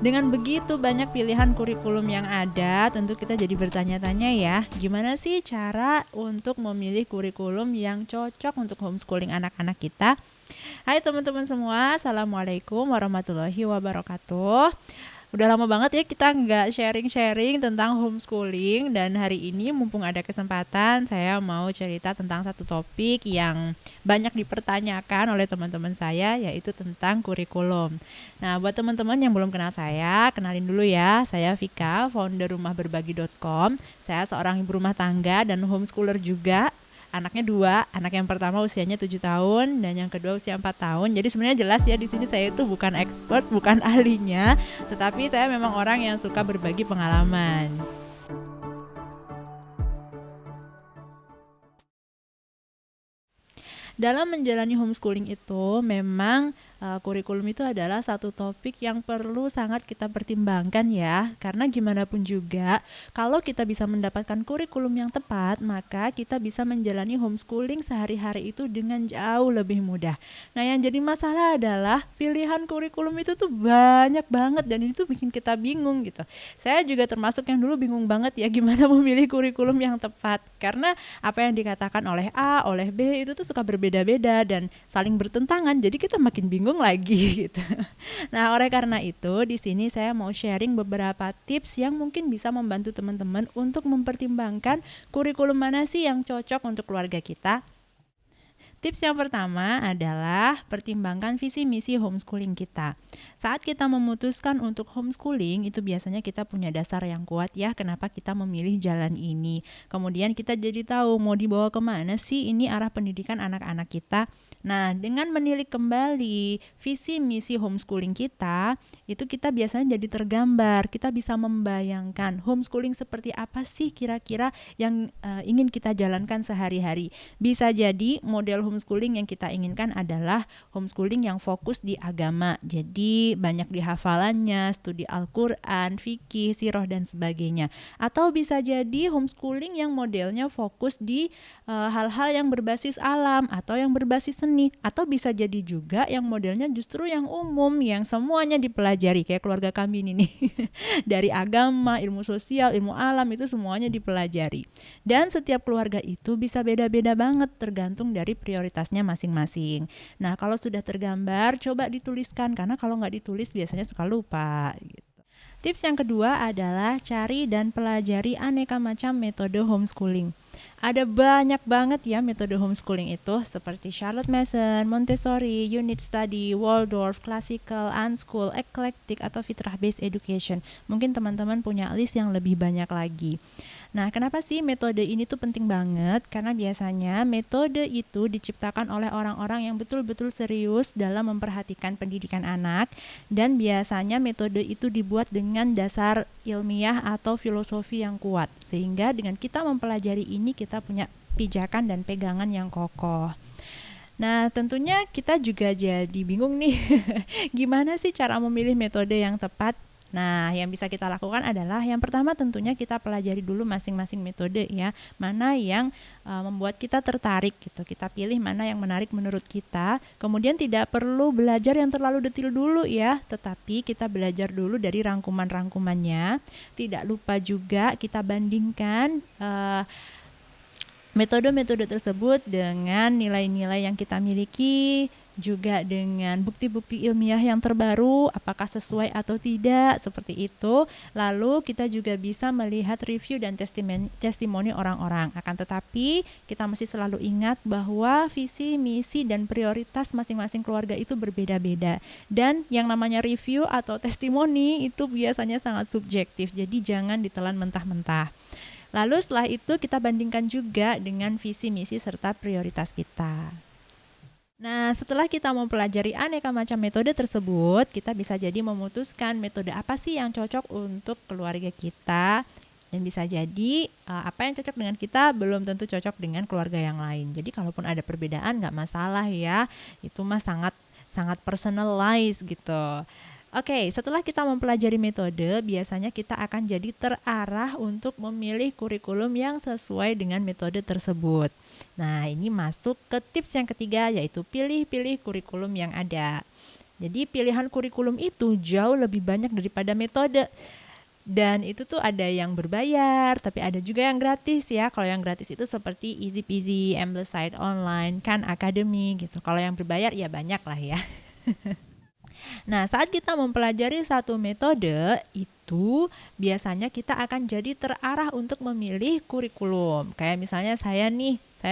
Dengan begitu banyak pilihan kurikulum yang ada, tentu kita jadi bertanya-tanya ya, gimana sih cara untuk memilih kurikulum yang cocok untuk homeschooling anak-anak kita? Hai teman-teman semua, Assalamualaikum warahmatullahi wabarakatuh. Udah lama banget ya kita nggak sharing-sharing tentang homeschooling, dan hari ini mumpung ada kesempatan, saya mau cerita tentang satu topik yang banyak dipertanyakan oleh teman-teman saya, yaitu tentang kurikulum. Nah, buat teman-teman yang belum kenal saya, kenalin dulu ya. Saya Vika, founder rumahberbagi.com. Saya seorang ibu rumah tangga dan homeschooler juga. Anaknya 2, anak yang pertama usianya 7 tahun dan yang kedua usia 4 tahun. Jadi sebenarnya jelas ya, di sini saya itu bukan expert, bukan ahlinya, tetapi saya memang orang yang suka berbagi pengalaman. Dalam menjalani homeschooling itu memang kurikulum itu adalah satu topik yang perlu sangat kita pertimbangkan ya, karena gimana pun juga kalau kita bisa mendapatkan kurikulum yang tepat, maka kita bisa menjalani homeschooling sehari-hari itu dengan jauh lebih mudah. Nah, yang jadi masalah adalah pilihan kurikulum itu tuh banyak banget dan itu bikin kita bingung gitu. Saya juga termasuk yang dulu bingung banget ya gimana memilih kurikulum yang tepat, karena apa yang dikatakan oleh A, oleh B itu tuh suka berbeda-beda dan saling bertentangan, jadi kita makin bingung lagi gitu. Nah, oleh karena itu di sini saya mau sharing beberapa tips yang mungkin bisa membantu teman-teman untuk mempertimbangkan kurikulum mana sih yang cocok untuk keluarga kita. Tips yang pertama adalah pertimbangkan visi misi homeschooling kita. Saat kita memutuskan untuk homeschooling, itu biasanya kita punya dasar yang kuat ya, kenapa kita memilih jalan ini. Kemudian kita jadi tahu mau dibawa kemana sih ini arah pendidikan anak-anak kita. Nah, dengan menilik kembali visi misi homeschooling kita, itu kita biasanya jadi tergambar, kita bisa membayangkan homeschooling seperti apa sih kira-kira yang ingin kita jalankan sehari-hari. Bisa jadi model homeschooling yang kita inginkan adalah homeschooling yang fokus di agama. Jadi banyak di hafalannya, studi Al-Quran, fikih, sirah dan sebagainya. Atau bisa jadi homeschooling yang modelnya fokus di hal-hal yang berbasis alam atau yang berbasis seni. Atau bisa jadi juga yang modelnya justru yang umum, yang semuanya dipelajari kayak keluarga kami ini nih. Dari agama, ilmu sosial, ilmu alam itu semuanya dipelajari. Dan setiap keluarga itu bisa beda-beda banget tergantung dari prioritasnya masing-masing. Nah, kalau sudah tergambar, coba dituliskan, karena kalau nggak ditulis biasanya suka lupa gitu. Tips yang kedua adalah cari dan pelajari aneka macam metode homeschooling. Ada banyak banget ya metode homeschooling itu, seperti Charlotte Mason, Montessori, Unit Study, Waldorf, Classical, Unschool, Eclectic, atau Fitrah-Based Education. Mungkin teman-teman punya list yang lebih banyak lagi. Nah, kenapa sih metode ini tuh penting banget? Karena biasanya metode itu diciptakan oleh orang-orang yang betul-betul serius dalam memperhatikan pendidikan anak, dan biasanya metode itu dibuat dengan dasar ilmiah atau filosofi yang kuat, sehingga dengan kita mempelajari ini kita punya pijakan dan pegangan yang kokoh. Nah, tentunya kita juga jadi bingung nih, gimana sih cara memilih metode yang tepat? Nah, yang bisa kita lakukan adalah yang pertama tentunya kita pelajari dulu masing-masing metode ya, mana yang membuat kita tertarik gitu. Kita pilih mana yang menarik menurut kita. Kemudian tidak perlu belajar yang terlalu detail dulu ya, tetapi kita belajar dulu dari rangkuman-rangkumannya. Tidak lupa juga kita bandingkan metode-metode tersebut dengan nilai-nilai yang kita miliki, juga dengan bukti-bukti ilmiah yang terbaru, apakah sesuai atau tidak, seperti itu. Lalu kita juga bisa melihat review dan testimoni orang-orang. Akan tetapi kita mesti selalu ingat bahwa visi, misi, dan prioritas masing-masing keluarga itu berbeda-beda. Dan yang namanya review atau testimoni itu biasanya sangat subjektif, jadi jangan ditelan mentah-mentah. Lalu setelah itu kita bandingkan juga dengan visi, misi, serta prioritas kita. Nah, setelah kita mempelajari aneka macam metode tersebut, kita bisa jadi memutuskan metode apa sih yang cocok untuk keluarga kita. Dan bisa jadi apa yang cocok dengan kita belum tentu cocok dengan keluarga yang lain. Jadi kalaupun ada perbedaan nggak masalah ya, itu mah sangat personalized gitu. Oke, setelah kita mempelajari metode, biasanya kita akan jadi terarah untuk memilih kurikulum yang sesuai dengan metode tersebut. Nah, ini masuk ke tips yang ketiga, yaitu pilih-pilih kurikulum yang ada. Jadi pilihan kurikulum itu jauh lebih banyak daripada metode. Dan itu tuh ada yang berbayar, tapi ada juga yang gratis ya. Kalau yang gratis itu seperti Easy Peasy, Ambleside Online, Khan Academy gitu. Kalau yang berbayar ya banyak lah ya. Nah, saat kita mempelajari satu metode, itu biasanya kita akan jadi terarah untuk memilih kurikulum. Kayak misalnya saya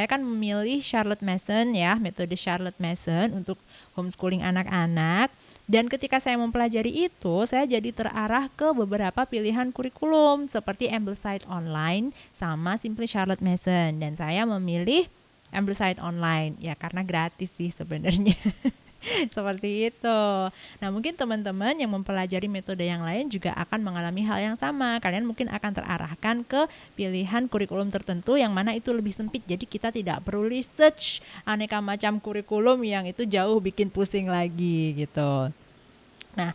kan memilih Charlotte Mason ya, metode Charlotte Mason untuk homeschooling anak-anak. Dan ketika saya mempelajari itu, saya jadi terarah ke beberapa pilihan kurikulum seperti Ambleside Online sama Simply Charlotte Mason. Dan saya memilih Ambleside Online ya karena gratis sih sebenarnya. Seperti itu. Nah, mungkin teman-teman yang mempelajari metode yang lain juga akan mengalami hal yang sama. Kalian mungkin akan terarahkan ke pilihan kurikulum tertentu yang mana itu lebih sempit. Jadi kita tidak perlu research aneka macam kurikulum yang itu jauh bikin pusing lagi gitu. Nah,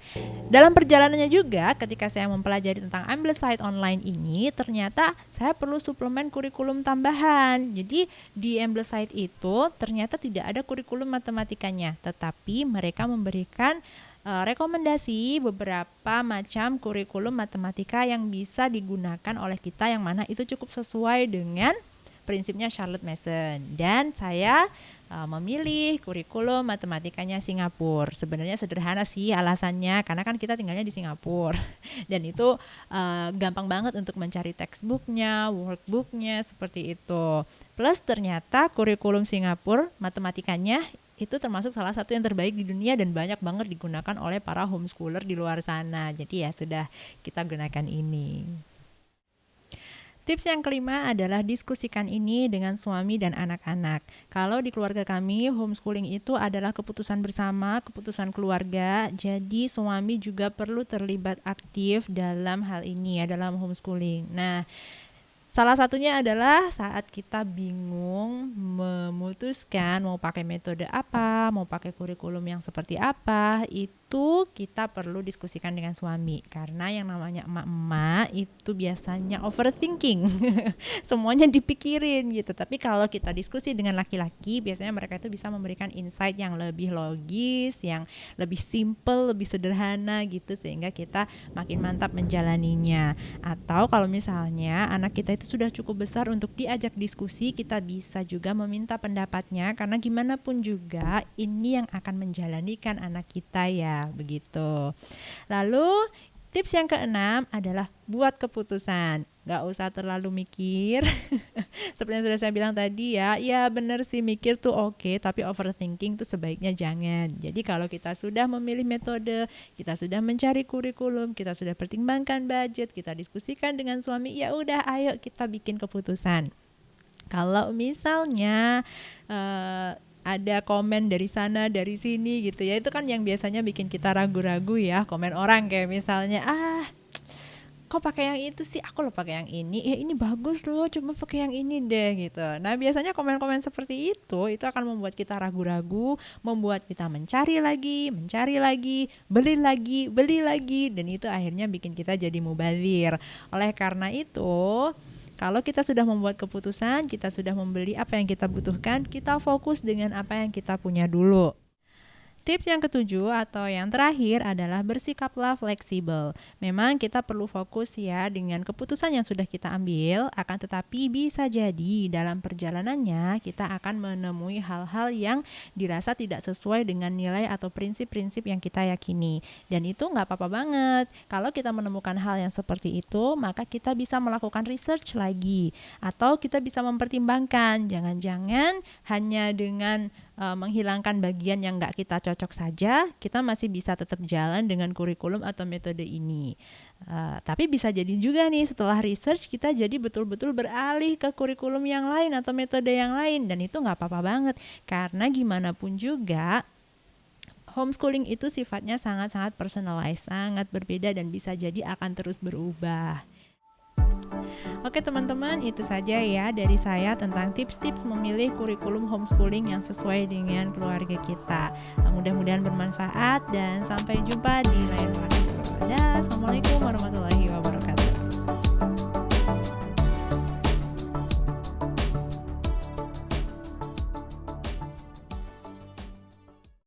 dalam perjalanannya juga ketika saya mempelajari tentang Ambleside Online ini, ternyata saya perlu suplemen kurikulum tambahan. Jadi di Ambleside itu ternyata tidak ada kurikulum matematikanya, tetapi mereka memberikan rekomendasi beberapa macam kurikulum matematika yang bisa digunakan oleh kita, yang mana itu cukup sesuai dengan prinsipnya Charlotte Mason. Dan saya memilih kurikulum matematikanya Singapura. Sebenarnya sederhana sih alasannya, karena kan kita tinggalnya di Singapura dan itu gampang banget untuk mencari textbooknya, workbooknya, seperti itu. Plus ternyata kurikulum Singapura matematikanya itu termasuk salah satu yang terbaik di dunia dan banyak banget digunakan oleh para homeschooler di luar sana. Jadi ya sudah, kita gunakan ini. Tips yang kelima adalah diskusikan ini dengan suami dan anak-anak. Kalau di keluarga kami, homeschooling itu adalah keputusan bersama, keputusan keluarga. Jadi suami juga perlu terlibat aktif dalam hal ini ya, dalam homeschooling. Nah, salah satunya adalah saat kita bingung memutuskan mau pakai metode apa, mau pakai kurikulum yang seperti apa, itu kita perlu diskusikan dengan suami. Karena yang namanya emak-emak itu biasanya overthinking. Semuanya dipikirin gitu. Tapi kalau kita diskusi dengan laki-laki, biasanya mereka itu bisa memberikan insight yang lebih logis, yang lebih simple, lebih sederhana gitu, sehingga kita makin mantap menjalaninya. Atau kalau misalnya anak kita itu sudah cukup besar untuk diajak diskusi, kita bisa juga meminta pendapatnya, karena gimana pun juga ini yang akan menjalanikan anak kita ya, begitu. Lalu tips yang keenam adalah buat keputusan. Gak usah terlalu mikir. Seperti yang sudah saya bilang tadi ya benar sih, mikir tuh oke, tapi overthinking tuh sebaiknya jangan. Jadi kalau kita sudah memilih metode, kita sudah mencari kurikulum, kita sudah pertimbangkan budget, kita diskusikan dengan suami, ya udah ayo kita bikin keputusan. Kalau misalnya ada komen dari sana dari sini gitu ya, itu kan yang biasanya bikin kita ragu-ragu ya, komen orang kayak misalnya kok pakai yang itu sih, aku lo pakai yang ini, ini bagus loh, coba pakai yang ini deh gitu. Nah biasanya komen-komen seperti itu akan membuat kita ragu-ragu, membuat kita mencari lagi, beli lagi, dan itu akhirnya bikin kita jadi mubazir. Oleh karena itu, kalau kita sudah membuat keputusan, kita sudah membeli apa yang kita butuhkan, kita fokus dengan apa yang kita punya dulu. Tips yang ketujuh atau yang terakhir adalah bersikaplah fleksibel. Memang kita perlu fokus ya dengan keputusan yang sudah kita ambil, akan tetapi bisa jadi dalam perjalanannya kita akan menemui hal-hal yang dirasa tidak sesuai dengan nilai atau prinsip-prinsip yang kita yakini. Dan itu nggak apa-apa banget. Kalau kita menemukan hal yang seperti itu, maka kita bisa melakukan research lagi. Atau kita bisa mempertimbangkan, jangan-jangan hanya dengan menghilangkan bagian yang nggak kita cocok saja, kita masih bisa tetap jalan dengan kurikulum atau metode ini. Tapi bisa jadi juga nih setelah research kita jadi betul-betul beralih ke kurikulum yang lain atau metode yang lain, dan itu nggak apa-apa banget, karena gimana pun juga homeschooling itu sifatnya sangat-sangat personalized, sangat berbeda, dan bisa jadi akan terus berubah. Oke teman-teman, itu saja ya dari saya tentang tips-tips memilih kurikulum homeschooling yang sesuai dengan keluarga kita. Mudah-mudahan bermanfaat dan sampai jumpa di lain waktu. Assalamualaikum warahmatullahi wabarakatuh.